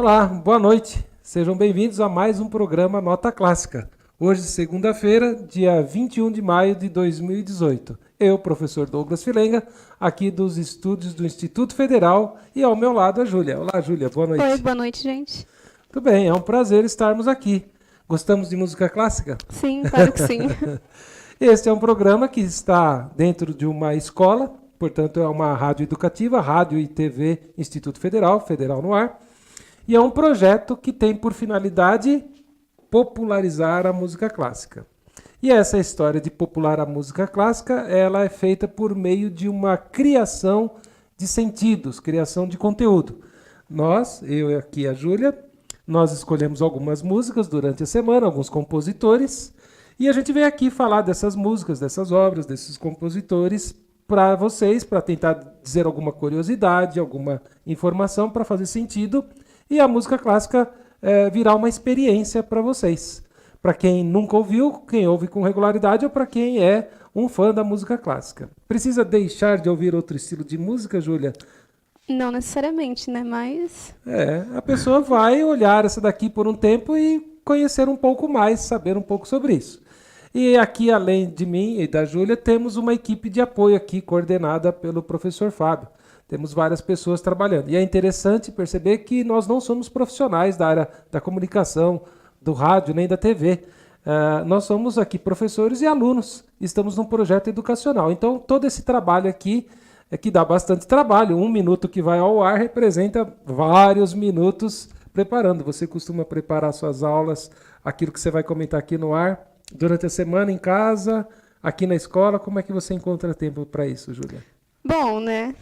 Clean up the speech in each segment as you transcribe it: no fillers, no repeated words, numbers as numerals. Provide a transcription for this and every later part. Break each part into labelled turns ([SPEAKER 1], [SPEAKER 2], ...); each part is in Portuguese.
[SPEAKER 1] Olá, boa noite. Sejam bem-vindos a mais um programa Nota Clássica. Hoje, segunda-feira, dia 21 de maio de 2018. Eu, professor Douglas Filenga, aqui dos estúdios do Instituto Federal, e ao meu lado a Júlia. Olá, Júlia, boa noite.
[SPEAKER 2] Oi, boa noite, gente.
[SPEAKER 1] Tudo bem, é um prazer estarmos aqui. Gostamos de música clássica?
[SPEAKER 2] Sim, claro que sim.
[SPEAKER 1] Este é um programa que está dentro de uma escola, portanto é uma rádio educativa, Rádio e TV Instituto Federal, Federal no Ar, e é um projeto que tem por finalidade popularizar a música clássica. E essa história de popular a música clássica, ela é feita por meio de uma criação de sentidos, criação de conteúdo. Nós, eu e aqui a Júlia, nós escolhemos algumas músicas durante a semana, alguns compositores, e a gente vem aqui falar dessas músicas, dessas obras, desses compositores para vocês, para tentar dizer alguma curiosidade, alguma informação para fazer sentido e a música clássica virar uma experiência para vocês. Para quem nunca ouviu, quem ouve com regularidade ou para quem é um fã da música clássica. Precisa deixar de ouvir outro estilo de música, Júlia?
[SPEAKER 2] Não necessariamente, né? Mas...
[SPEAKER 1] A pessoa vai olhar essa daqui por um tempo e conhecer um pouco mais, saber um pouco sobre isso. E aqui, além de mim e da Júlia, temos uma equipe de apoio aqui, coordenada pelo professor Fábio. Temos várias pessoas trabalhando. E é interessante perceber que nós não somos profissionais da área da comunicação, do rádio, nem da TV. Nós somos aqui professores e alunos. Estamos num projeto educacional. Então, todo esse trabalho aqui é que dá bastante trabalho. 1 minuto que vai ao ar representa vários minutos preparando. Você costuma preparar suas aulas, aquilo que você vai comentar aqui no ar, durante a semana, em casa, aqui na escola. Como é que você encontra tempo para isso, Júlia?
[SPEAKER 2] Bom, né?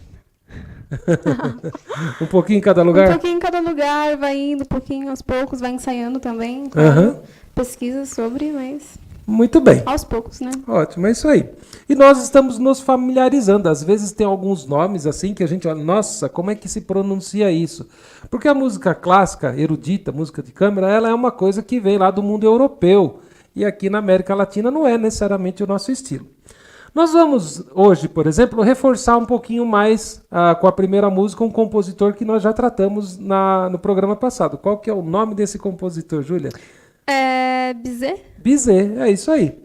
[SPEAKER 1] Um pouquinho em cada lugar?
[SPEAKER 2] Um pouquinho em cada lugar, vai indo um pouquinho aos poucos, vai ensaiando também. Claro, pesquisa sobre, mas...
[SPEAKER 1] Muito bem.
[SPEAKER 2] Aos poucos, né?
[SPEAKER 1] Ótimo, é isso aí. E nós estamos nos familiarizando. Às vezes tem alguns nomes assim que a gente olha, nossa, como é que se pronuncia isso? Porque a música clássica, erudita, música de câmara, ela é uma coisa que vem lá do mundo europeu. E aqui na América Latina não é necessariamente o nosso estilo. Nós vamos hoje, por exemplo, reforçar um pouquinho mais com a primeira música um compositor que nós já tratamos no programa passado. Qual que é o nome desse compositor, Júlia?
[SPEAKER 2] Bizet?
[SPEAKER 1] Bizet, é isso aí.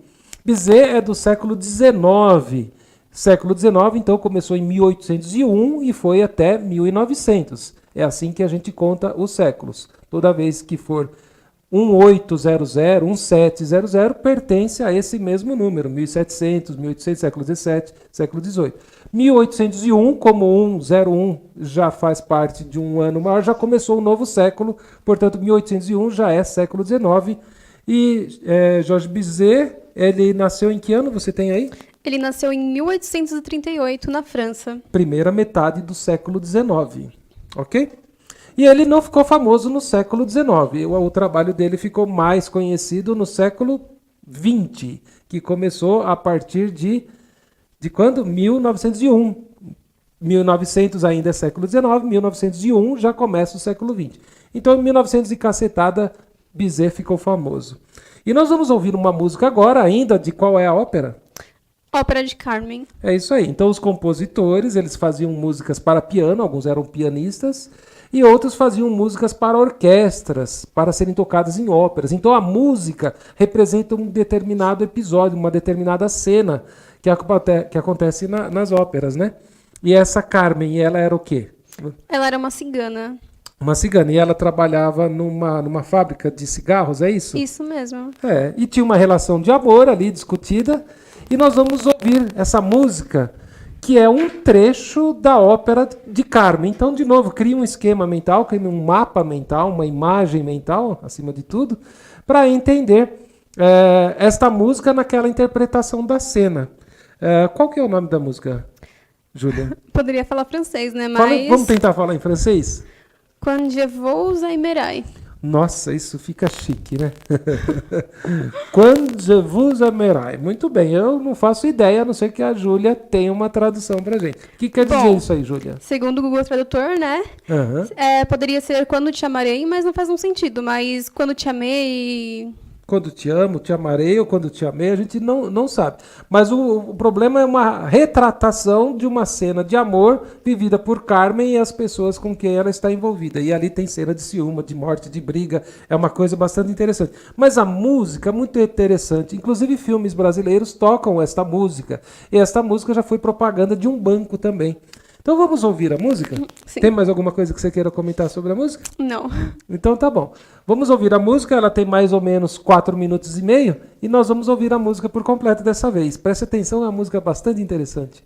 [SPEAKER 1] Bizet é do século XIX. Século XIX, então, começou em 1801 e foi até 1900. É assim que a gente conta os séculos. Toda vez que for 1800, 1700, pertence a esse mesmo número, 1700, 1800, século XVII, século XVIII. 1801, como 101 já faz parte de um ano maior, já começou um novo século, portanto 1801 já é século XIX. E Georges Bizet, ele nasceu em que ano, você tem aí?
[SPEAKER 2] Ele nasceu em 1838, na França.
[SPEAKER 1] Primeira metade do século XIX, ok? E ele não ficou famoso no século XIX. O trabalho dele ficou mais conhecido no século XX, que começou a partir de quando? 1901. 1900 ainda é século XIX, 1901 já começa o século XX. Então, em 1900 e cacetada, Bizet ficou famoso. E nós vamos ouvir uma música agora ainda, de qual é a ópera?
[SPEAKER 2] Ópera de Carmen.
[SPEAKER 1] É isso aí. Então, os compositores, eles faziam músicas para piano, alguns eram pianistas, e outros faziam músicas para orquestras, para serem tocadas em óperas. Então a música representa um determinado episódio, uma determinada cena que acontece nas óperas, né? E essa Carmen, ela era o quê?
[SPEAKER 2] Ela era uma cigana.
[SPEAKER 1] Uma cigana, e ela trabalhava numa fábrica de cigarros, é isso?
[SPEAKER 2] Isso mesmo.
[SPEAKER 1] E tinha uma relação de amor ali discutida, e nós vamos ouvir essa música, que é um trecho da ópera de Carmen. Então, de novo, cria um esquema mental, cria um mapa mental, uma imagem mental, acima de tudo, para entender esta música naquela interpretação da cena. Qual que é o nome da música, Júlia?
[SPEAKER 2] Poderia falar francês, né? Mas...
[SPEAKER 1] Vamos tentar falar em francês?
[SPEAKER 2] Quand je vous aimerai.
[SPEAKER 1] Nossa, isso fica chique, né? Quand je vous aimerai. Muito bem, eu não faço ideia, a não ser que a Júlia tenha uma tradução pra gente. O que quer dizer isso aí, Júlia?
[SPEAKER 2] Segundo o Google Tradutor, né?
[SPEAKER 1] Uhum.
[SPEAKER 2] Poderia ser quando te amarei, mas não faz um sentido. Mas quando te amei...
[SPEAKER 1] Quando te amo, te amarei, ou quando te amei, a gente não sabe. Mas o problema é uma retratação de uma cena de amor vivida por Carmen e as pessoas com quem ela está envolvida. E ali tem cena de ciúme, de morte, de briga. É uma coisa bastante interessante. Mas a música é muito interessante. Inclusive filmes brasileiros tocam esta música. E esta música já foi propaganda de um banco também. Então vamos ouvir a música?
[SPEAKER 2] Sim.
[SPEAKER 1] Tem mais alguma coisa que você queira comentar sobre a música?
[SPEAKER 2] Não.
[SPEAKER 1] Então tá bom. Vamos ouvir a música, ela tem mais ou menos 4 minutos e meio, e nós vamos ouvir a música por completo dessa vez. Preste atenção, é uma música bastante interessante.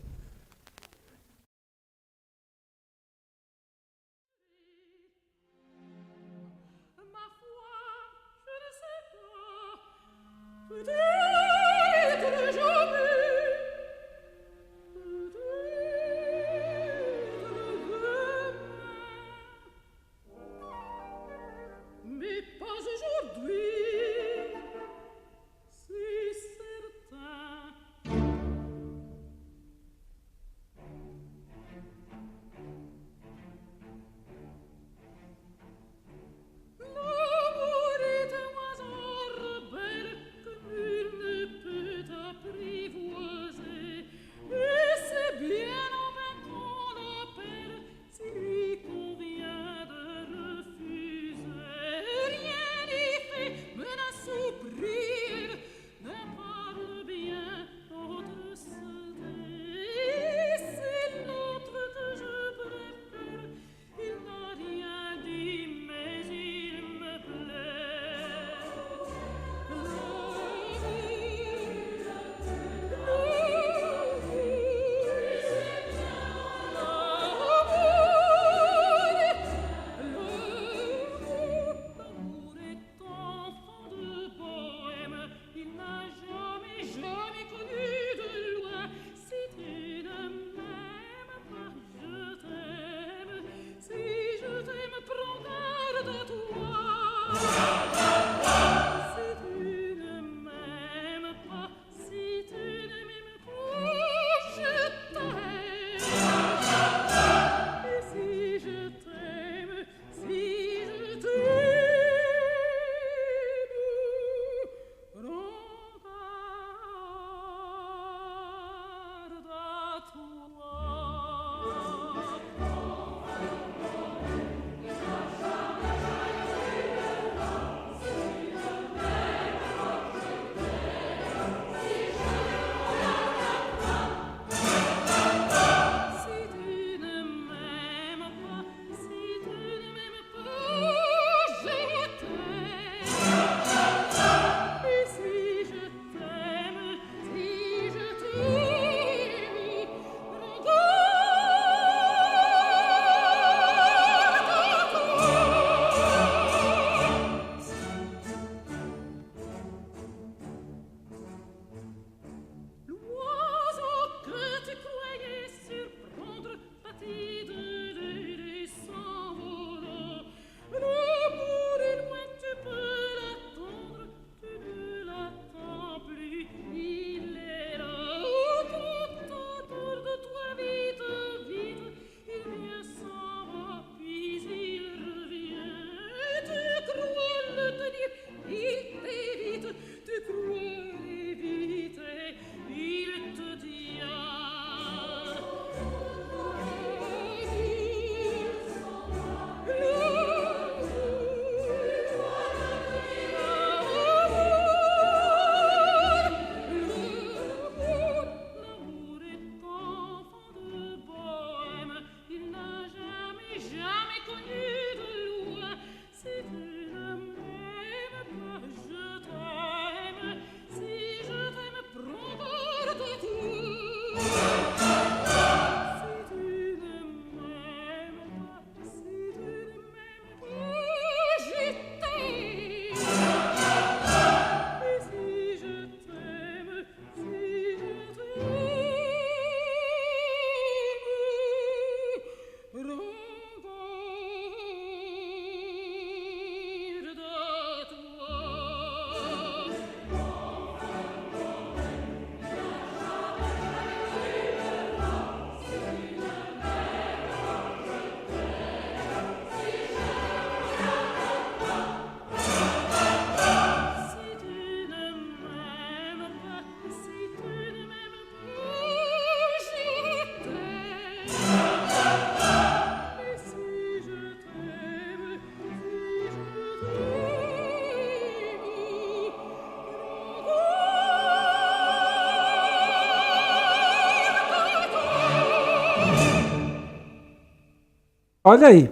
[SPEAKER 1] Olha aí.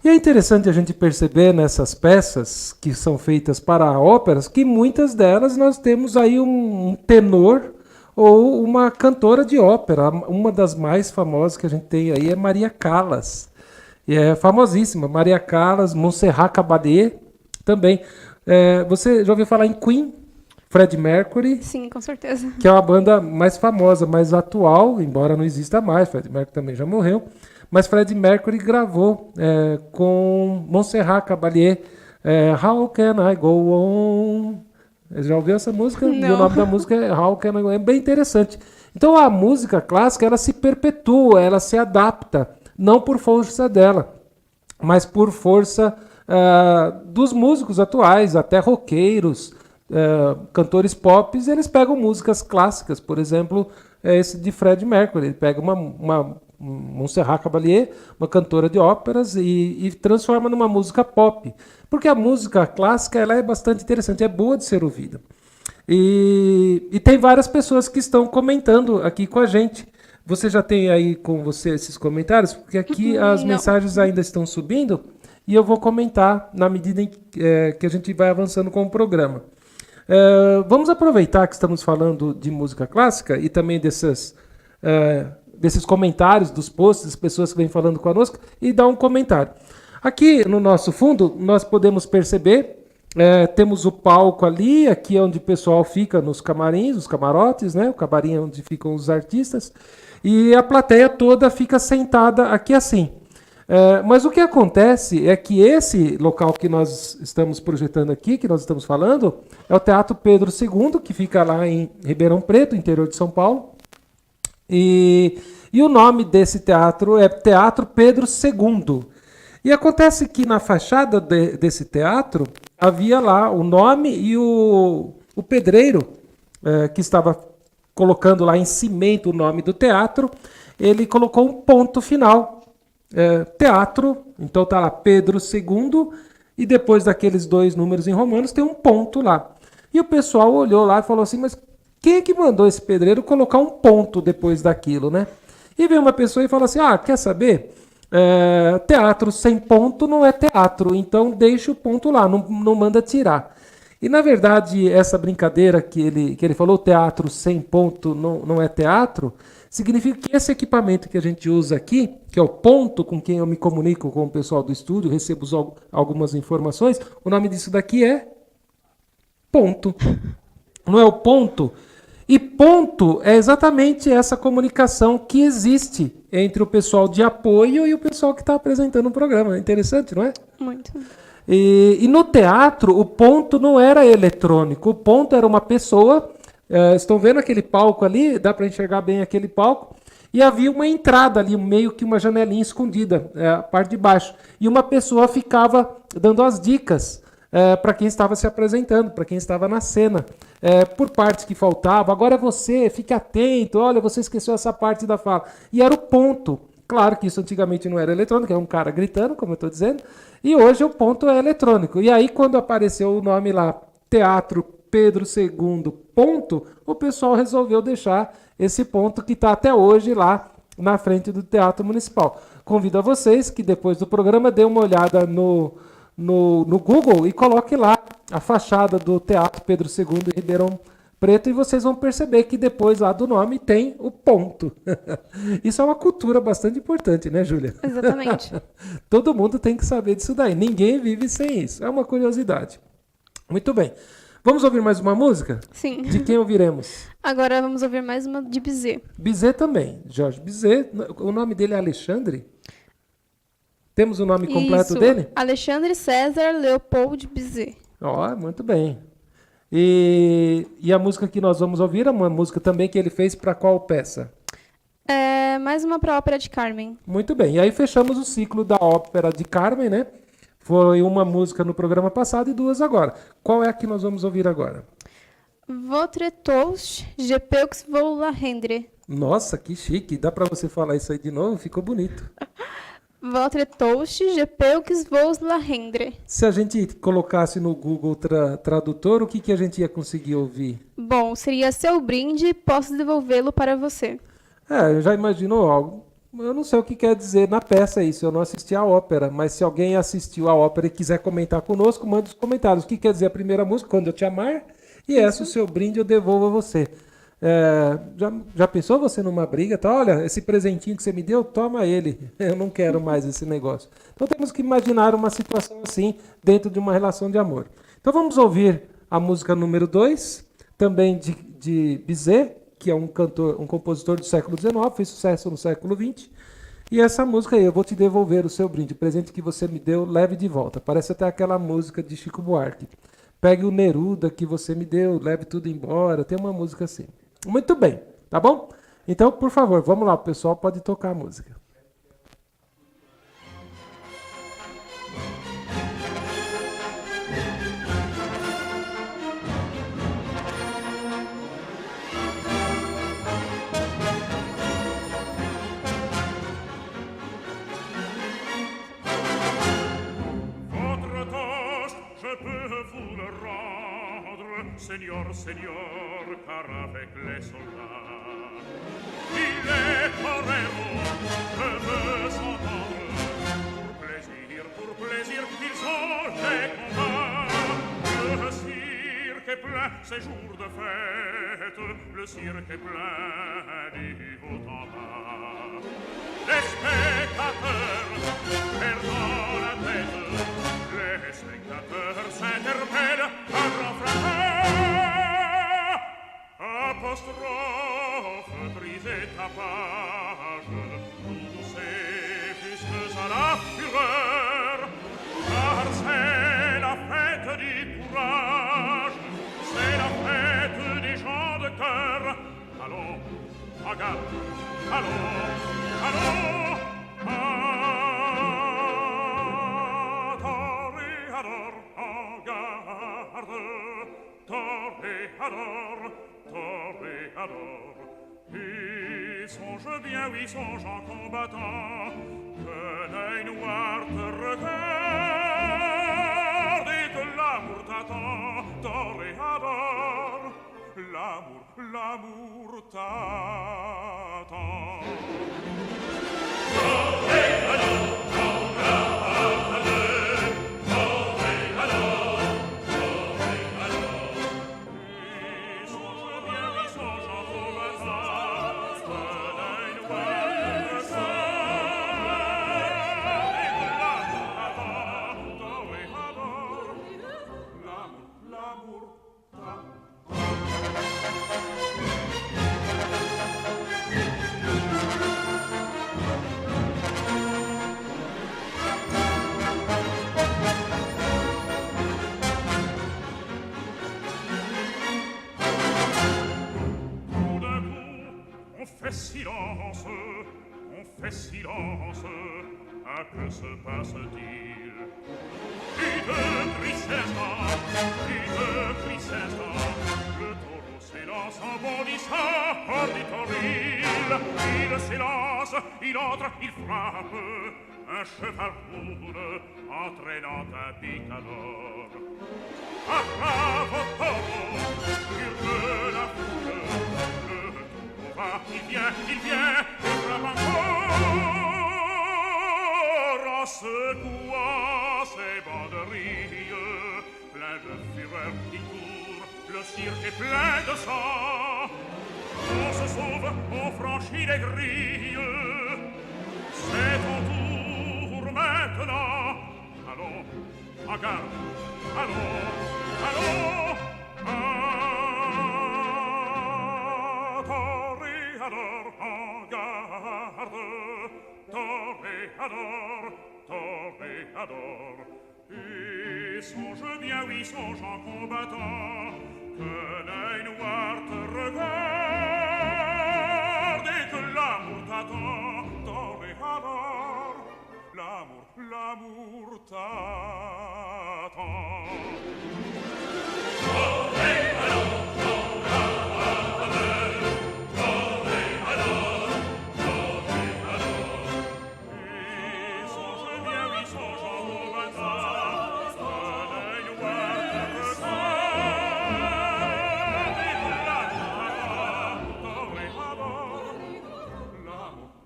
[SPEAKER 1] E é interessante a gente perceber nessas peças que são feitas para óperas que muitas delas nós temos aí um tenor ou uma cantora de ópera. Uma das mais famosas que a gente tem aí é Maria Callas. E é famosíssima. Maria Callas, Montserrat Caballé também. Você já ouviu falar em Queen? Freddie Mercury?
[SPEAKER 2] Sim, com certeza.
[SPEAKER 1] Que é uma banda mais famosa, mais atual, embora não exista mais. Freddie Mercury também já morreu. Mas Freddie Mercury gravou com Montserrat Caballé How Can I Go On? Já ouviu essa música?
[SPEAKER 2] Não.
[SPEAKER 1] E o nome da música é How Can I Go On? É bem interessante. Então a música clássica ela se perpetua, ela se adapta, não por força dela, mas por força dos músicos atuais, até roqueiros, cantores pop, eles pegam músicas clássicas, por exemplo, esse de Freddie Mercury, ele pega uma Montserrat Caballé, uma cantora de óperas, e transforma numa música pop. Porque a música clássica ela é bastante interessante, é boa de ser ouvida. E tem várias pessoas que estão comentando aqui com a gente. Você já tem aí com você esses comentários? Porque aqui as mensagens ainda estão subindo e eu vou comentar na medida em que a gente vai avançando com o programa. Vamos aproveitar que estamos falando de música clássica e também desses comentários dos posts, das pessoas que vêm falando conosco, e dar um comentário. Aqui no nosso fundo, nós podemos perceber, temos o palco ali, aqui é onde o pessoal fica nos camarins, os camarotes, né? O camarim é onde ficam os artistas, e a plateia toda fica sentada aqui assim. Mas o que acontece é que esse local que nós estamos projetando aqui, que nós estamos falando, é o Teatro Pedro II, que fica lá em Ribeirão Preto, interior de São Paulo. E o nome desse teatro é Teatro Pedro II. E acontece que na fachada desse teatro havia lá o nome e o pedreiro que estava colocando lá em cimento o nome do teatro, ele colocou um ponto final. Teatro, então está lá Pedro II, e depois daqueles 2 números em romanos tem um ponto lá. E o pessoal olhou lá e falou assim, mas quem é que mandou esse pedreiro colocar um ponto depois daquilo, né? E veio uma pessoa e falou assim, quer saber? Teatro sem ponto não é teatro, então deixa o ponto lá, não manda tirar. E na verdade essa brincadeira que ele falou, teatro sem ponto não é teatro, significa que esse equipamento que a gente usa aqui, que é o ponto com quem eu me comunico com o pessoal do estúdio, recebo algumas informações, o nome disso daqui é ponto. Não é o ponto? E ponto é exatamente essa comunicação que existe entre o pessoal de apoio e o pessoal que está apresentando o programa. É interessante, não é?
[SPEAKER 2] Muito.
[SPEAKER 1] E no teatro, o ponto não era eletrônico. O ponto era uma pessoa. Estão vendo aquele palco ali? Dá para enxergar bem aquele palco. E havia uma entrada ali, meio que uma janelinha escondida, a parte de baixo. E uma pessoa ficava dando as dicas para quem estava se apresentando, para quem estava na cena, por partes que faltavam. Agora é você, fique atento, olha, você esqueceu essa parte da fala. E era o ponto. Claro que isso antigamente não era eletrônico, é um cara gritando, como eu estou dizendo, e hoje o ponto é eletrônico. E aí quando apareceu o nome lá, Teatro Pedro II, ponto, o pessoal resolveu deixar esse ponto que está até hoje lá na frente do Teatro Municipal. Convido a vocês que depois do programa dêem uma olhada no Google e coloque lá a fachada do Teatro Pedro II em Ribeirão Preto e vocês vão perceber que depois lá do nome tem o ponto. Isso é uma cultura bastante importante, né, Júlia?
[SPEAKER 2] Exatamente.
[SPEAKER 1] Todo mundo tem que saber disso daí. Ninguém vive sem isso. É uma curiosidade. Muito bem. Vamos ouvir mais uma música?
[SPEAKER 2] Sim.
[SPEAKER 1] De quem ouviremos?
[SPEAKER 2] Agora vamos ouvir mais uma de Bizet.
[SPEAKER 1] Bizet também. Jorge Bizet. O nome dele é Alexandre? Temos o nome completo dele?
[SPEAKER 2] Alexandre César Leopold Bizet.
[SPEAKER 1] Muito bem. E a música que nós vamos ouvir é uma música também que ele fez para qual peça?
[SPEAKER 2] Mais uma para a Ópera de Carmen.
[SPEAKER 1] Muito bem. E aí fechamos o ciclo da Ópera de Carmen, né? Foi uma música no programa passado e 2 agora. Qual é a que nós vamos ouvir agora?
[SPEAKER 2] Votre toast, je peux vous la rendre.
[SPEAKER 1] Nossa, que chique. Dá para você falar isso aí de novo? Ficou bonito.
[SPEAKER 2] Votre toast, je peux vous la rendre.
[SPEAKER 1] Se a gente colocasse no Google Tradutor, o que a gente ia conseguir ouvir?
[SPEAKER 2] Bom, seria seu brinde, posso devolvê-lo para você.
[SPEAKER 1] Já imaginou algo? Eu não sei o que quer dizer na peça isso, eu não assisti a ópera, mas se alguém assistiu a ópera e quiser comentar conosco, mande os comentários. O que quer dizer a primeira música? Quando eu te amar, e essa, o seu brinde, eu devolvo a você. Já pensou você numa briga? Tá, olha, esse presentinho que você me deu, toma ele. Eu não quero mais esse negócio. Então temos que imaginar uma situação assim dentro de uma relação de amor. Então vamos ouvir a música número 2, também de Bizet, que é um cantor, um compositor do século XIX, fez sucesso no século XX. E essa música aí, eu vou te devolver o seu brinde, o presente que você me deu, leve de volta. Parece até aquela música de Chico Buarque. Pegue o Neruda que você me deu, leve tudo embora. Tem uma música assim. Muito bem, tá bom? Então, por favor, vamos lá, o pessoal pode tocar a música.
[SPEAKER 3] Seigneur, Seigneur, car avec les soldats, il est torero, je veux s'entendre, pour plaisir, qu'ils ont les combats. Le cirque est plein, ces jours de fête, le cirque est plein du haut en bas. Les spectateurs perdent la tête, les spectateurs s'interpellent à grand fracas. Apostrophe, brisez ta page, poussez jusque à la fureur, car c'est la fête du courage, c'est la fête des gens de cœur. Allons, en garde, allons, allons, toréador, en garde, toréador, toréador. Et songe bien, oui, songe en combattant, que l'œil noir te regarde et que l'amour t'attend, toréador. L'amour, l'amour t'attend. Toréador. On fait silence, à que se passe-t-il? Une tristesse, le taureau s'élance en bondissant hors du toril. Il s'élance, il entre, il frappe, un cheval roule, entraînant un picador. À bravo taureau, hurle la foule, le taureau va, il vient, il frappe encore, en secouant ses banderilles, plein de fureur qui court, le cirque est plein de sang. On se sauve, on franchit les grilles, c'est ton tour maintenant. Allons, en garde, allons, allons, toréador, en garde, toréador, toréador. Et songe bien, oui, songe en combattant, que l'œil noir te regarde et que l'amour t'attend, toréador. L'amour, l'amour t'attend. Toréador.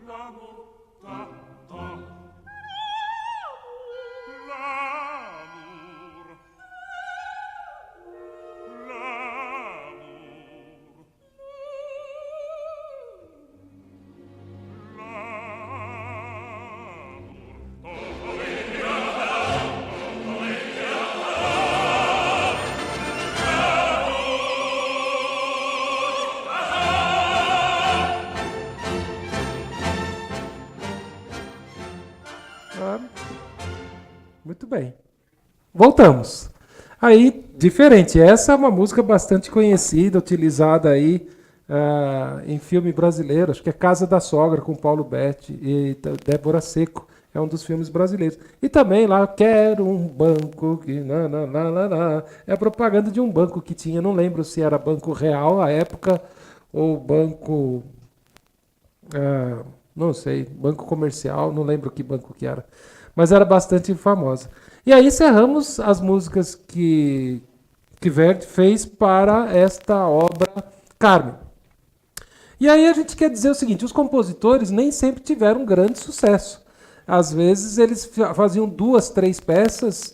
[SPEAKER 3] L'amour
[SPEAKER 1] bem. Voltamos. Aí, diferente. Essa é uma música bastante conhecida, utilizada aí em filme brasileiro. Acho que é Casa da Sogra, com Paulo Betti e Débora Seco. É um dos filmes brasileiros. E também lá, quero um banco que... É a propaganda de um banco que tinha, não lembro se era Banco Real à época ou Banco... não sei, Banco Comercial, não lembro que banco que era. Mas era bastante famosa. E aí encerramos as músicas que Verdi fez para esta obra Carmen. E aí a gente quer dizer o seguinte, os compositores nem sempre tiveram grande sucesso. Às vezes eles faziam 2, 3 peças,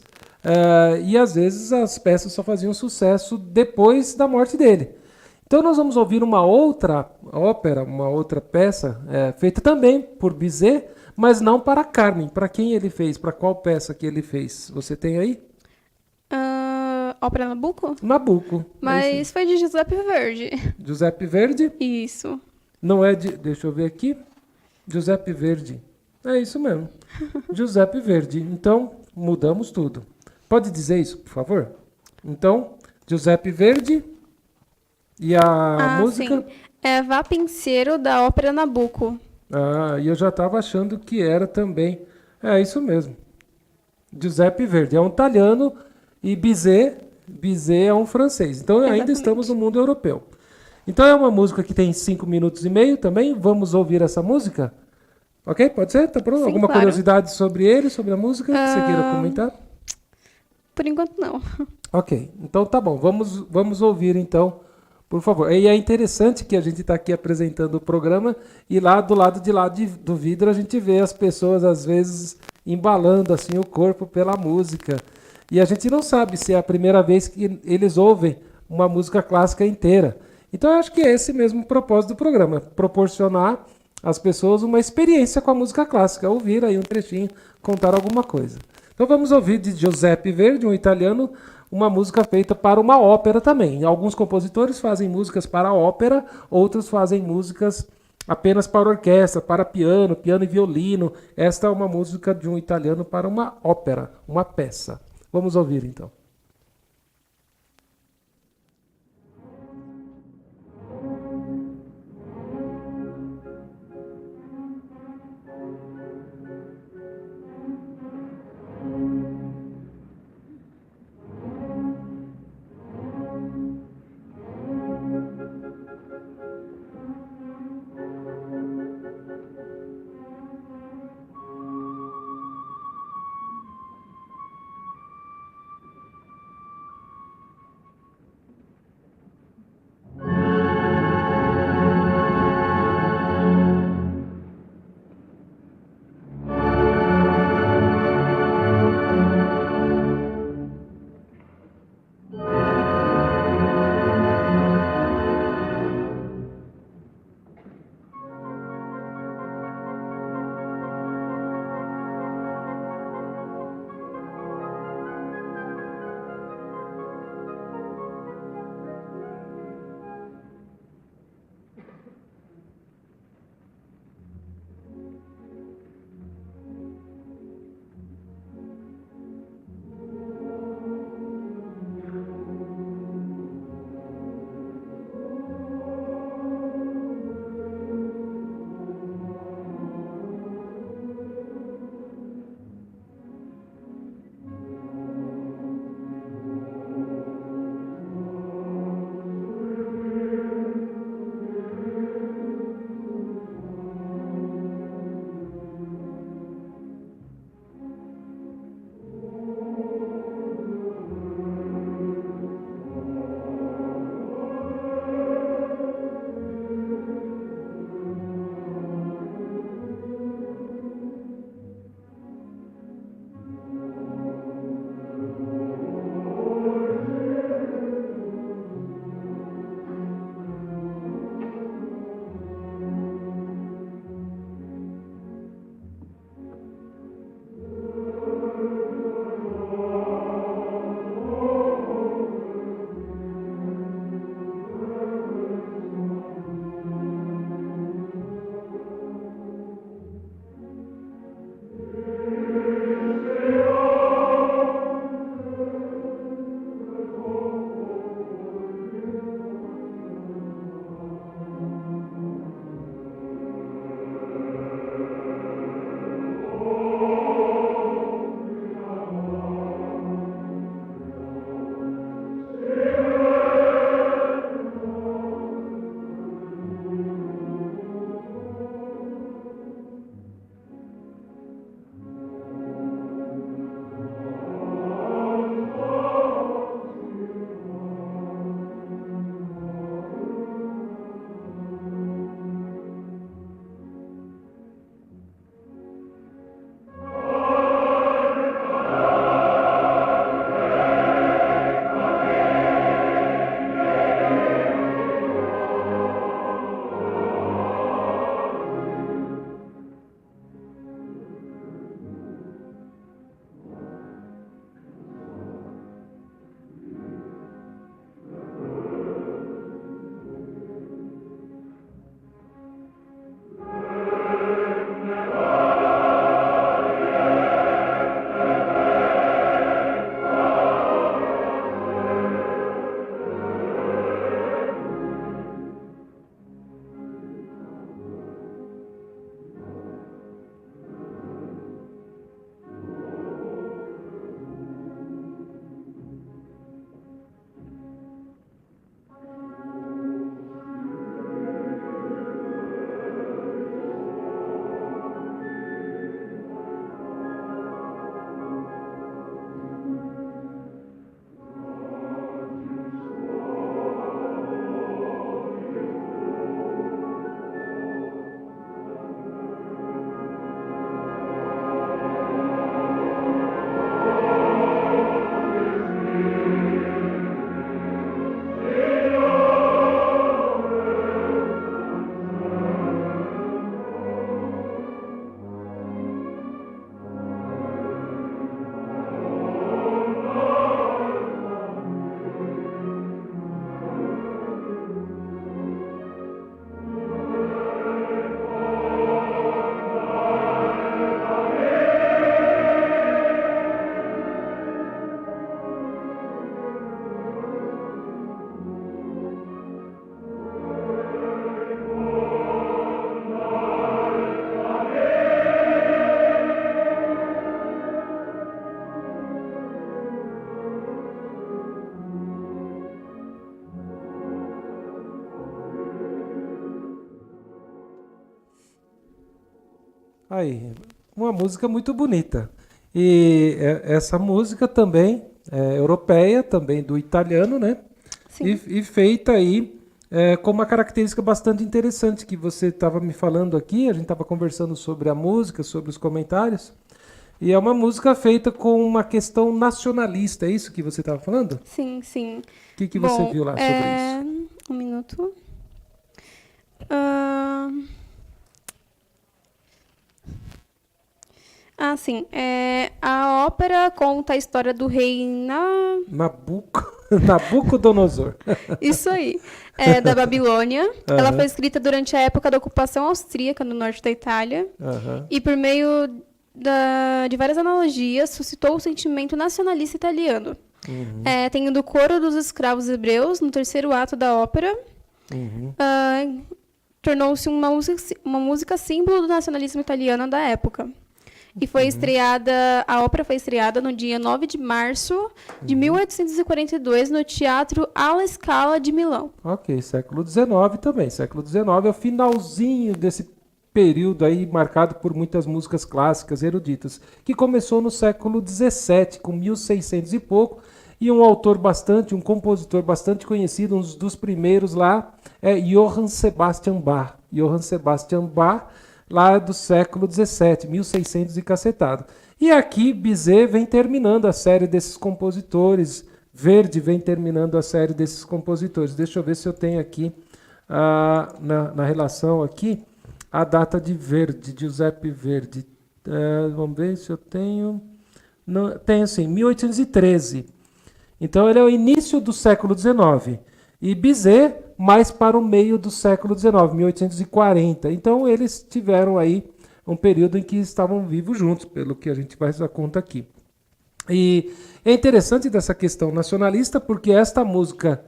[SPEAKER 1] e às vezes as peças só faziam sucesso depois da morte dele. Então nós vamos ouvir uma outra ópera, uma outra peça, feita também por Bizet, mas não para Carmen. Para quem ele fez? Para qual peça que ele fez? Você tem aí?
[SPEAKER 2] Ópera Nabucco?
[SPEAKER 1] Nabucco.
[SPEAKER 2] Mas foi de Giuseppe Verdi.
[SPEAKER 1] Giuseppe Verdi?
[SPEAKER 2] Isso.
[SPEAKER 1] Não é de... Deixa eu ver aqui. Giuseppe Verdi. É isso mesmo. Giuseppe Verdi. Então, mudamos tudo. Pode dizer isso, por favor? Então, Giuseppe Verdi e a música...
[SPEAKER 2] Sim. É Va Pensiero, da Ópera Nabucco.
[SPEAKER 1] E eu já estava achando que era também. É isso mesmo. Giuseppe Verdi é um italiano e Bizet é um francês. Então ainda estamos no mundo europeu. Então é uma música que tem 5 minutos e meio também. Vamos ouvir essa música? Ok? Pode ser? Tá pronto?
[SPEAKER 2] Sim,
[SPEAKER 1] Alguma
[SPEAKER 2] claro.
[SPEAKER 1] curiosidade sobre ele, sobre a música que você queira comentar?
[SPEAKER 2] Por enquanto, não.
[SPEAKER 1] Ok. Então tá bom. Vamos ouvir então, por favor. E é interessante que a gente está aqui apresentando o programa e lá do lado do vidro a gente vê as pessoas às vezes embalando assim o corpo pela música. E a gente não sabe se é a primeira vez que eles ouvem uma música clássica inteira. Então eu acho que é esse mesmo o propósito do programa, proporcionar às pessoas uma experiência com a música clássica, ouvir aí um trechinho, contar alguma coisa. Então vamos ouvir de Giuseppe Verdi, um italiano, uma música feita para uma ópera também. Alguns compositores fazem músicas para ópera, outros fazem músicas apenas para orquestra, para piano e violino. Esta é uma música de um italiano para uma ópera, uma peça. Vamos ouvir então. Aí, uma música muito bonita. E essa música também é europeia, também do italiano, né?
[SPEAKER 2] Sim.
[SPEAKER 1] E feita aí com uma característica bastante interessante que você estava me falando aqui, a gente estava conversando sobre a música, sobre os comentários, e é uma música feita com uma questão nacionalista, é isso que você estava falando?
[SPEAKER 2] Sim, sim.
[SPEAKER 1] O que você viu lá sobre isso?
[SPEAKER 2] Um minuto. Sim. A ópera conta a história do rei
[SPEAKER 1] Nabucodonosor.
[SPEAKER 2] Isso aí. Da Babilônia. Ela foi escrita durante a época da ocupação austríaca no norte da Itália. E por meio de várias analogias, suscitou o sentimento nacionalista italiano. Tendo o coro dos escravos hebreus no terceiro ato da ópera. Tornou-se uma música símbolo do nacionalismo italiano da época. E foi a ópera foi estreada no dia 9 de março de 1842 no Teatro alla Scala de Milão.
[SPEAKER 1] Ok, século XIX também. Século XIX é o finalzinho desse período aí marcado por muitas músicas clássicas eruditas, que começou no século XVII, com 1600 e pouco, e um compositor bastante conhecido, um dos primeiros lá, é Johann Sebastian Bach. Johann Sebastian Bach, lá do século XVII, 1600 e cacetado. E aqui Bizet vem terminando a série desses compositores, Verdi vem terminando a série desses compositores. Deixa eu ver se eu tenho aqui, na relação aqui, a data de Verdi, Giuseppe Verdi. Vamos ver se eu tenho... Não, tenho sim, 1813. Então ele é o início do século XIX. E Bizet mais para o meio do século XIX, 1840. Então eles tiveram aí um período em que estavam vivos juntos, pelo que a gente faz a conta aqui. E é interessante dessa questão nacionalista, porque esta música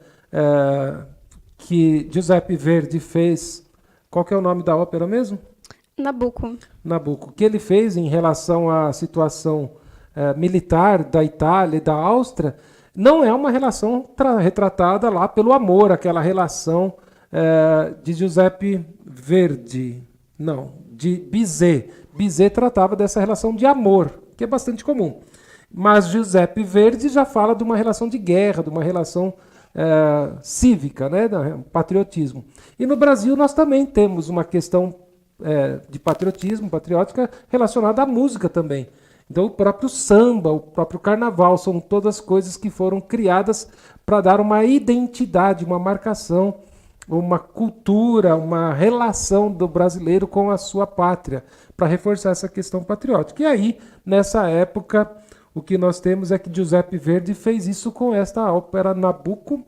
[SPEAKER 1] que Giuseppe Verdi fez, qual que é o nome da ópera mesmo? Nabucco, que ele fez em relação à situação militar da Itália e da Áustria, não é uma relação retratada lá pelo amor, aquela relação de Giuseppe Verdi, não, de Bizet. Bizet tratava dessa relação de amor, que é bastante comum. Mas Giuseppe Verdi já fala de uma relação de guerra, de uma relação cívica, né, patriotismo. E no Brasil nós também temos uma questão de patriotismo, patriótica, relacionada à música também. Então o próprio samba, o próprio carnaval, são todas coisas que foram criadas para dar uma identidade, uma marcação, uma cultura, uma relação do brasileiro com a sua pátria, para reforçar essa questão patriótica. E aí, nessa época, o que nós temos é que Giuseppe Verdi fez isso com esta ópera Nabucco,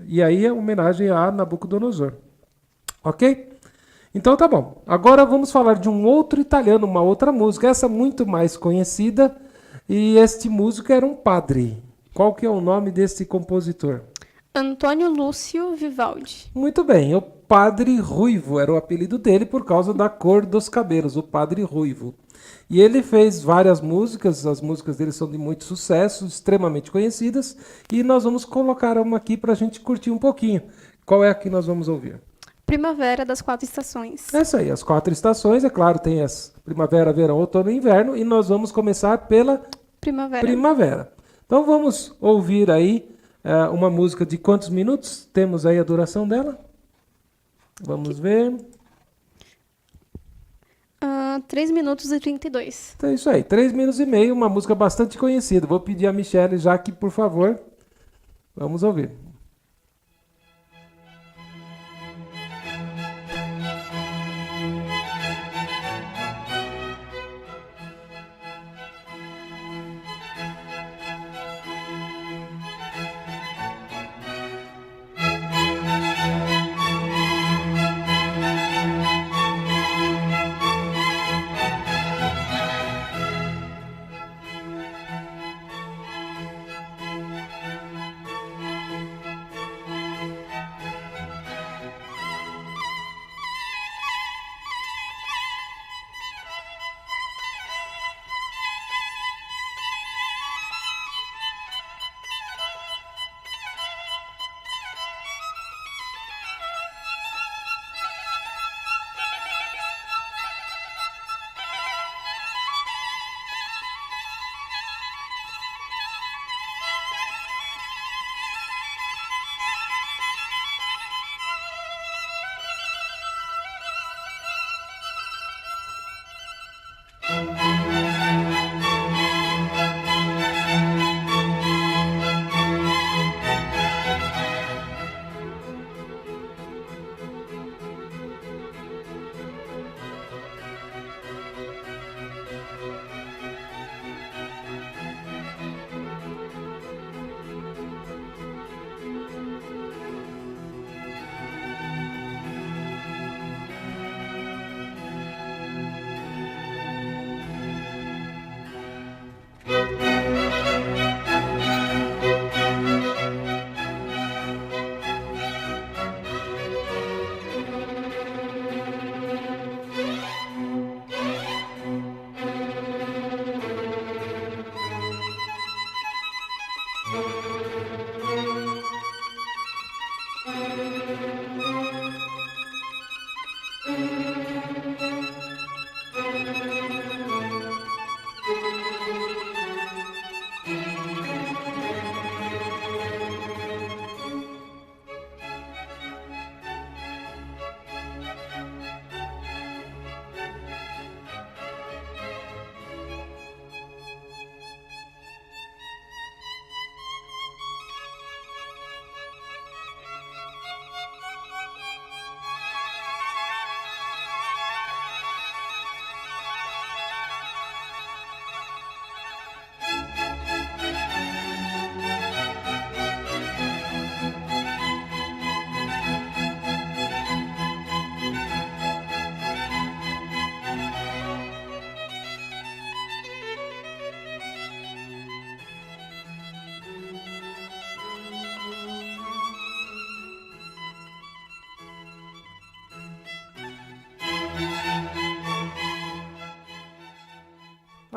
[SPEAKER 1] e aí é homenagem a Nabucodonosor. Ok? Então tá bom. Agora vamos falar de um outro italiano, uma outra música, essa muito mais conhecida, e este músico era um padre. Qual que é o nome desse compositor?
[SPEAKER 2] Antônio Lúcio Vivaldi.
[SPEAKER 1] Muito bem, o Padre Ruivo era o apelido dele por causa da cor dos cabelos, o Padre Ruivo. E ele fez várias músicas, as músicas dele são de muito sucesso, extremamente conhecidas, e nós vamos colocar uma aqui para a gente curtir um pouquinho. Qual é a que nós vamos ouvir?
[SPEAKER 2] Primavera das 4 estações.
[SPEAKER 1] Essa aí, as 4 estações, é claro, tem as primavera, verão, outono e inverno, e nós vamos começar pela primavera. Então vamos ouvir aí uma música de quantos minutos? Temos aí a duração dela? Vamos ver.
[SPEAKER 2] 3 minutos e 32.
[SPEAKER 1] Então é isso aí, 3 minutos e meio, uma música bastante conhecida. Vou pedir a Michelle já que, por favor, vamos ouvir.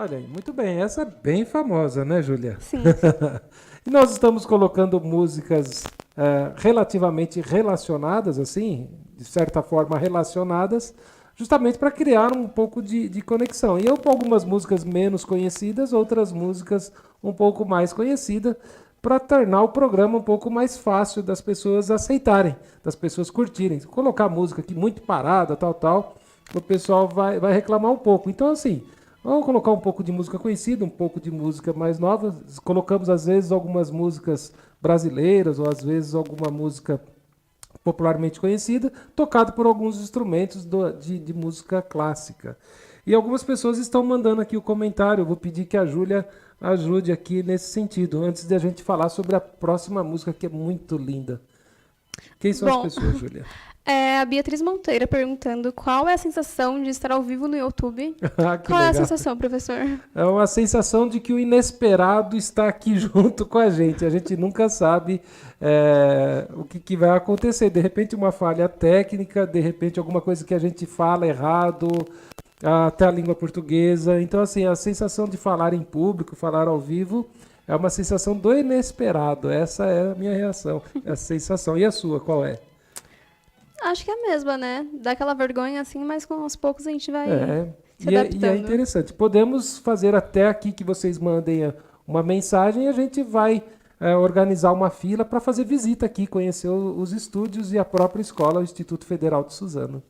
[SPEAKER 1] Olha aí, muito bem. Essa é bem famosa, né, Júlia?
[SPEAKER 2] Sim.
[SPEAKER 1] E nós estamos colocando músicas relativamente relacionadas, assim, de certa forma relacionadas, justamente para criar um pouco de conexão. E eu com algumas músicas menos conhecidas, outras músicas um pouco mais conhecidas, para tornar o programa um pouco mais fácil das pessoas aceitarem, das pessoas curtirem. Se colocar música aqui muito parada, tal, o pessoal vai reclamar um pouco. Então, assim, vamos colocar um pouco de música conhecida, um pouco de música mais nova. Colocamos, às vezes, algumas músicas brasileiras, ou às vezes alguma música popularmente conhecida, tocado por alguns instrumentos de música clássica. E algumas pessoas estão mandando aqui o comentário. Eu vou pedir que a Júlia ajude aqui nesse sentido, antes de a gente falar sobre a próxima música, que é muito linda. Quem são as pessoas, Júlia?
[SPEAKER 2] A Beatriz Monteira perguntando qual é a sensação de estar ao vivo no YouTube. Qual é a sensação, professor?
[SPEAKER 1] É uma sensação de que o inesperado está aqui junto com a gente. A gente nunca sabe o que vai acontecer. De repente uma falha técnica, de repente alguma coisa que a gente fala errado, até a língua portuguesa. Então, assim, a sensação de falar em público, falar ao vivo, é uma sensação do inesperado. Essa é a minha reação, essa sensação. E a sua, qual é?
[SPEAKER 2] Acho que é a mesma, né? Dá aquela vergonha assim, mas com aos poucos a gente vai se adaptando.
[SPEAKER 1] E é interessante. Podemos fazer até aqui que vocês mandem uma mensagem e a gente vai organizar uma fila para fazer visita aqui, conhecer os estúdios e a própria escola, o Instituto Federal de Suzano.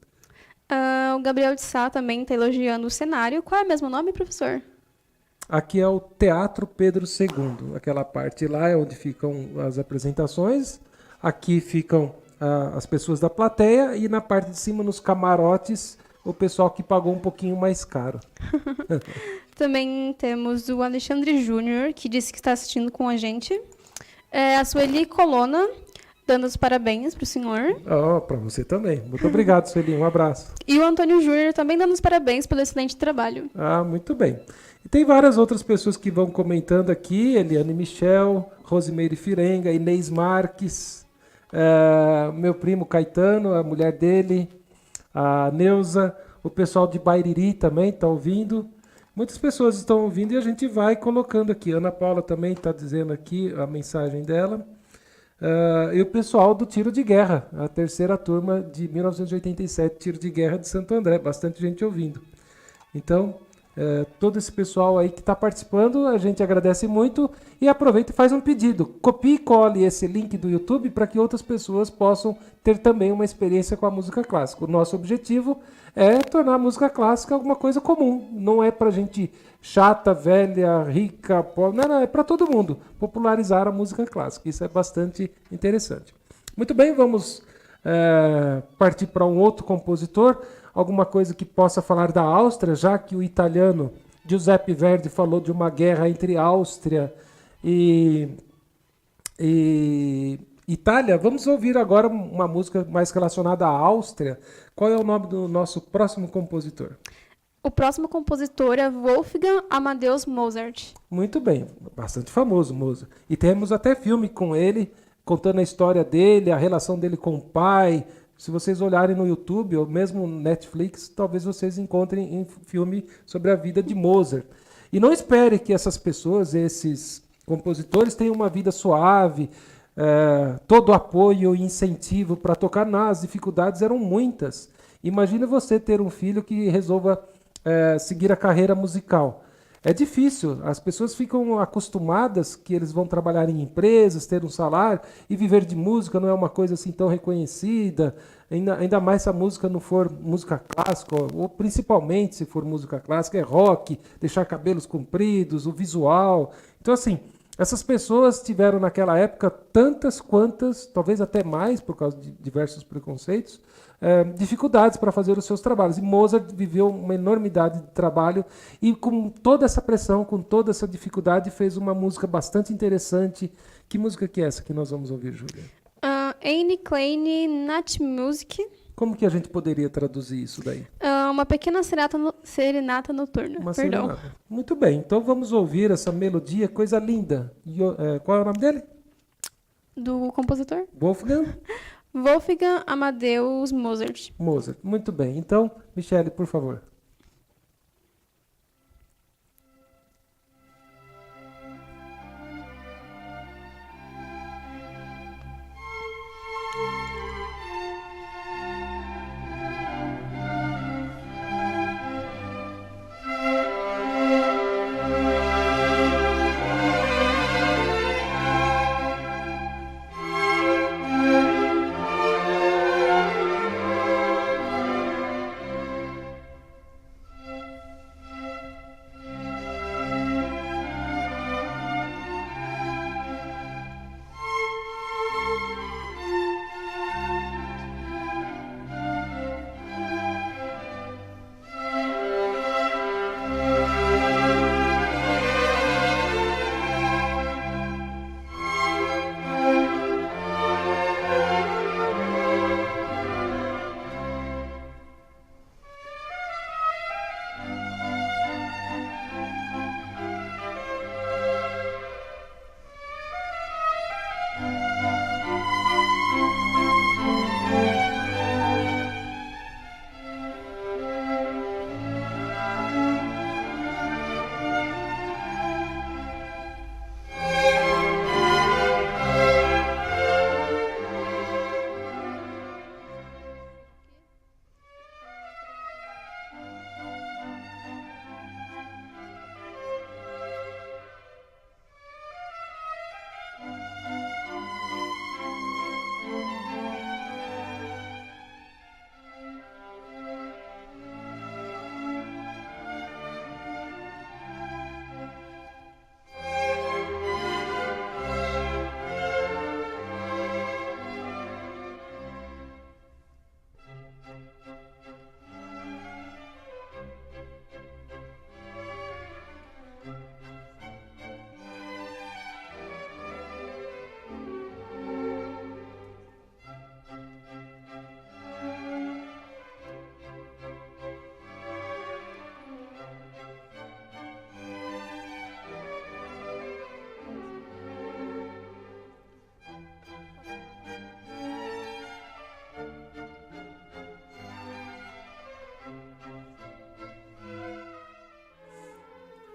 [SPEAKER 2] O Gabriel de Sá também está elogiando o cenário. Qual é o mesmo nome, professor?
[SPEAKER 1] Aqui é o Teatro Pedro II. Aquela parte lá é onde ficam as apresentações. Aqui ficam as pessoas da plateia e na parte de cima, nos camarotes, o pessoal que pagou um pouquinho mais caro.
[SPEAKER 2] Também temos o Alexandre Júnior, que disse que está assistindo com a gente. A Sueli Colonna, dando os parabéns para o senhor.
[SPEAKER 1] Para você também. Muito obrigado, Sueli. Um abraço.
[SPEAKER 2] E o Antônio Júnior também dando os parabéns pelo excelente trabalho.
[SPEAKER 1] Muito bem. E tem várias outras pessoas que vão comentando aqui. Eliane Michel, Rosimeire Firenga, Inês Marques, meu primo Caetano, a mulher dele, a Neuza, o pessoal de Bairiri também está ouvindo. Muitas pessoas estão ouvindo e a gente vai colocando aqui. Ana Paula também está dizendo aqui a mensagem dela. E o pessoal do Tiro de Guerra, a terceira turma de 1987, Tiro de Guerra de Santo André. Bastante gente ouvindo. Então, todo esse pessoal aí que está participando, a gente agradece muito e aproveita e faz um pedido. Copie e cole esse link do YouTube para que outras pessoas possam ter também uma experiência com a música clássica. O nosso objetivo é tornar a música clássica alguma coisa comum. Não é para gente chata, velha, rica, pobre. Não, é para todo mundo. Popularizar a música clássica. Isso é bastante interessante. Muito bem, vamos partir para um outro compositor. Alguma coisa que possa falar da Áustria, já que o italiano Giuseppe Verdi falou de uma guerra entre Áustria e Itália. Vamos ouvir agora uma música mais relacionada à Áustria. Qual é o nome do nosso próximo compositor?
[SPEAKER 2] O próximo compositor é Wolfgang Amadeus Mozart.
[SPEAKER 1] Muito bem, bastante famoso Mozart. E temos até filme com ele, contando a história dele, a relação dele com o pai. Se vocês olharem no YouTube ou mesmo no Netflix, talvez vocês encontrem um filme sobre a vida de Mozart. E não espere que essas pessoas, esses compositores, tenham uma vida suave, todo apoio e incentivo para tocar. Não, as dificuldades eram muitas. Imagine você ter um filho que resolva seguir a carreira musical. É difícil, as pessoas ficam acostumadas que eles vão trabalhar em empresas, ter um salário, e viver de música não é uma coisa assim tão reconhecida, ainda mais se a música não for música clássica, ou principalmente se for música clássica, é rock, deixar cabelos compridos, o visual. Então, assim, essas pessoas tiveram naquela época tantas quantas, talvez até mais, por causa de diversos preconceitos, dificuldades para fazer os seus trabalhos. E Mozart viveu uma enormidade de trabalho e com toda essa pressão, com toda essa dificuldade, fez uma música bastante interessante. Que música que é essa que nós vamos ouvir, Júlia?
[SPEAKER 2] Eine kleine Nachtmusik.
[SPEAKER 1] Como que a gente poderia traduzir isso daí?
[SPEAKER 2] Uma pequena serenata noturna.
[SPEAKER 1] Uma serenata. Muito bem, então vamos ouvir essa melodia, coisa linda. Qual é o nome dele?
[SPEAKER 2] Do compositor?
[SPEAKER 1] Wolfgang
[SPEAKER 2] Amadeus Mozart.
[SPEAKER 1] Muito bem. Então, Michele, por favor.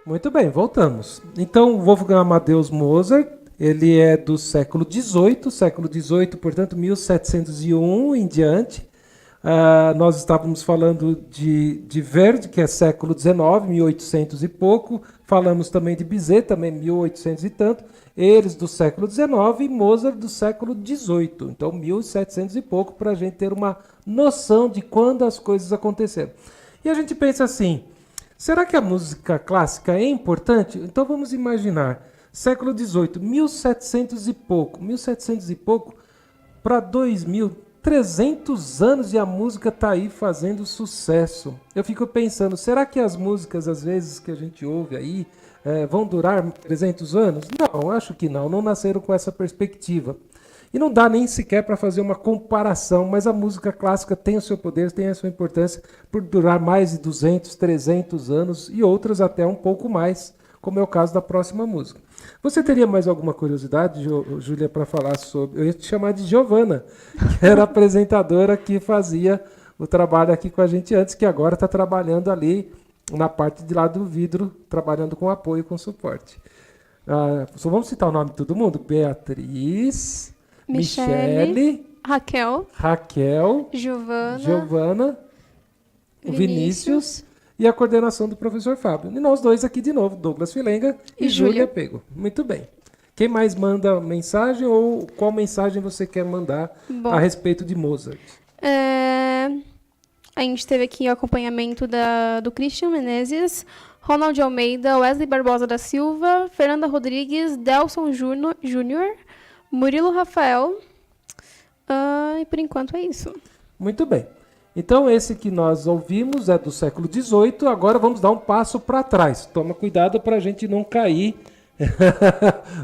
[SPEAKER 1] Muito bem, voltamos. Então, Wolfgang Amadeus Mozart, ele é do século XVIII, portanto, 1701 em diante. Nós estávamos falando de Verdi, que é século XIX, 1800 e pouco. Falamos também de Bizet, também 1800 e tanto. Eles do século XIX e Mozart do século XVIII. Então, 1700 e pouco, para a gente ter uma noção de quando as coisas aconteceram. E a gente pensa assim, será que a música clássica é importante? Então, vamos imaginar, século XVIII, 1700 e pouco para 2000, 300 anos e a música está aí fazendo sucesso. Eu fico pensando, será que as músicas, às vezes, que a gente ouve aí, vão durar 300 anos? Não, acho que não nasceram com essa perspectiva. E não dá nem sequer para fazer uma comparação, mas a música clássica tem o seu poder, tem a sua importância por durar mais de 200, 300 anos e outras até um pouco mais, como é o caso da próxima música. Você teria mais alguma curiosidade, Júlia, para falar sobre... Eu ia te chamar de Giovana, que era a apresentadora que fazia o trabalho aqui com a gente antes, que agora está trabalhando ali na parte de lá do vidro, trabalhando com apoio, com suporte. Só vamos citar o nome de todo mundo? Beatriz, Michele, Raquel, Giovana, Vinícius e a coordenação do professor Fábio. E nós dois aqui de novo, Douglas Filenga e Júlia Pego. Muito bem. Quem mais manda mensagem ou qual mensagem você quer mandar a respeito de Mozart?
[SPEAKER 2] A gente teve aqui o acompanhamento do Christian Menezes, Ronald Almeida, Wesley Barbosa da Silva, Fernanda Rodrigues, Delson Júnior, Murilo Rafael. E por enquanto é isso.
[SPEAKER 1] Muito bem. Então, esse que nós ouvimos é do século XVIII. Agora vamos dar um passo para trás. Toma cuidado para a gente não cair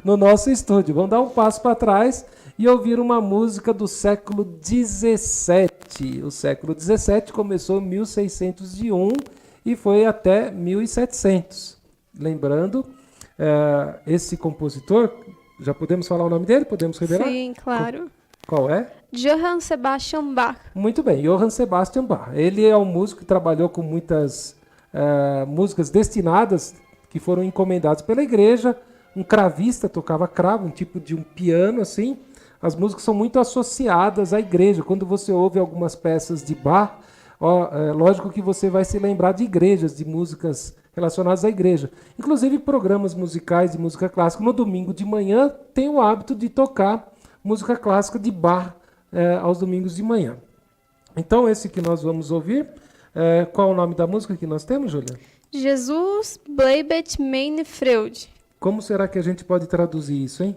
[SPEAKER 1] no nosso estúdio. Vamos dar um passo para trás e ouvir uma música do século XVII. O século XVII começou em 1601 e foi até 1700. Lembrando, esse compositor, já podemos falar o nome dele? Podemos revelar?
[SPEAKER 2] Sim, claro.
[SPEAKER 1] Qual é?
[SPEAKER 2] Johann Sebastian Bach.
[SPEAKER 1] Muito bem, Johann Sebastian Bach. Ele é um músico que trabalhou com muitas músicas destinadas, que foram encomendadas pela igreja. Um cravista tocava cravo, um tipo de um piano, assim. As músicas são muito associadas à igreja. Quando você ouve algumas peças de Bach, lógico que você vai se lembrar de igrejas, de músicas relacionadas à igreja. Inclusive, programas musicais de música clássica, no domingo de manhã, tem o hábito de tocar música clássica de Bach aos domingos de manhã. Então, esse que nós vamos ouvir, qual é o nome da música que nós temos, Júlia?
[SPEAKER 2] Jesus bleibet meine Freude.
[SPEAKER 1] Como será que a gente pode traduzir isso, hein?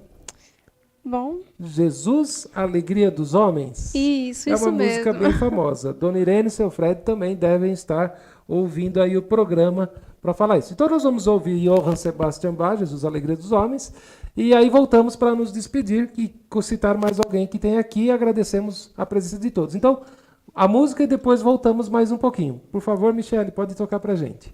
[SPEAKER 2] Bom.
[SPEAKER 1] Jesus, alegria dos homens?
[SPEAKER 2] Isso
[SPEAKER 1] mesmo. É uma música bem
[SPEAKER 2] mesmo.
[SPEAKER 1] famosa. Dona Irene e seu Fred também devem estar ouvindo aí o programa para falar isso. Então nós vamos ouvir Johann Sebastian Bach, Jesus, alegria dos homens, e aí voltamos para nos despedir e citar mais alguém que tem aqui e agradecemos a presença de todos. Então, a música e depois voltamos mais um pouquinho. Por favor, Michele, pode tocar para a gente.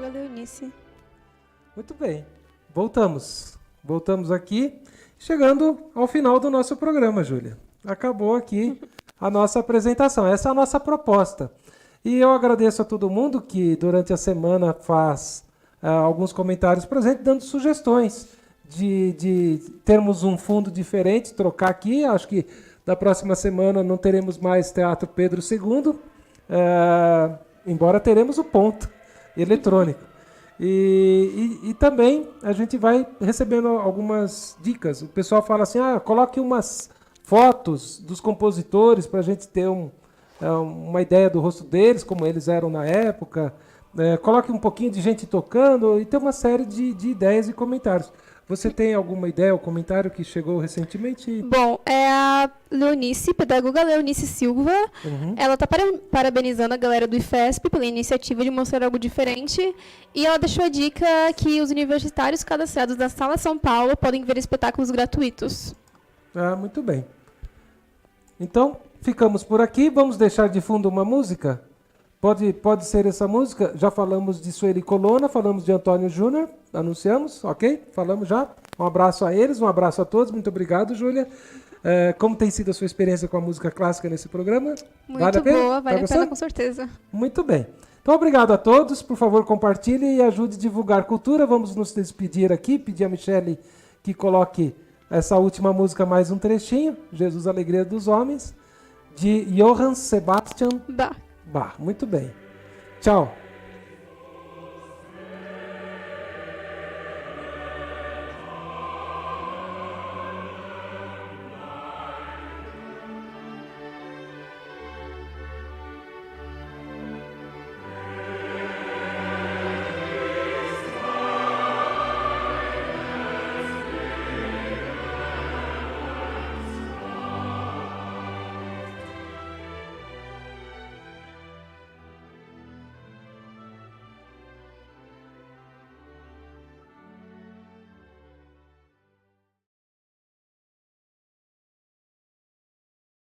[SPEAKER 2] Pedagoga Leonice.
[SPEAKER 1] Muito bem. Voltamos aqui, chegando ao final do nosso programa, Júlia. Acabou aqui a nossa apresentação. Essa é a nossa proposta. E eu agradeço a todo mundo que durante a semana faz alguns comentários para a gente, dando sugestões de termos um fundo diferente, trocar aqui. Acho que da próxima semana não teremos mais Teatro Pedro II, embora teremos o ponto eletrônico. E também a gente vai recebendo algumas dicas. O pessoal fala assim, coloque umas fotos dos compositores para a gente ter uma ideia do rosto deles, como eles eram na época. Coloque um pouquinho de gente tocando e tem uma série de ideias e comentários. Você tem alguma ideia ou comentário que chegou recentemente?
[SPEAKER 2] Bom, é a Leonice, pedagoga Leonice Silva. Ela está parabenizando a galera do IFESP pela iniciativa de mostrar algo diferente. E ela deixou a dica que os universitários cadastrados da Sala São Paulo podem ver espetáculos gratuitos.
[SPEAKER 1] Muito bem. Então, ficamos por aqui. Vamos deixar de fundo uma música? Pode ser essa música. Já falamos de Sueli Colonna, falamos de Antônio Júnior, anunciamos, ok? Falamos já. Um abraço a eles, um abraço a todos. Muito obrigado, Júlia. Como tem sido a sua experiência com a música clássica nesse programa?
[SPEAKER 2] Muito boa, vale a pena com certeza.
[SPEAKER 1] Muito bem. Então, obrigado a todos. Por favor, compartilhe e ajude a divulgar cultura. Vamos nos despedir aqui, pedir a Michele que coloque essa última música, mais um trechinho, Jesus, Alegria dos Homens, de Johann Sebastian Bach. Muito bem. Tchau.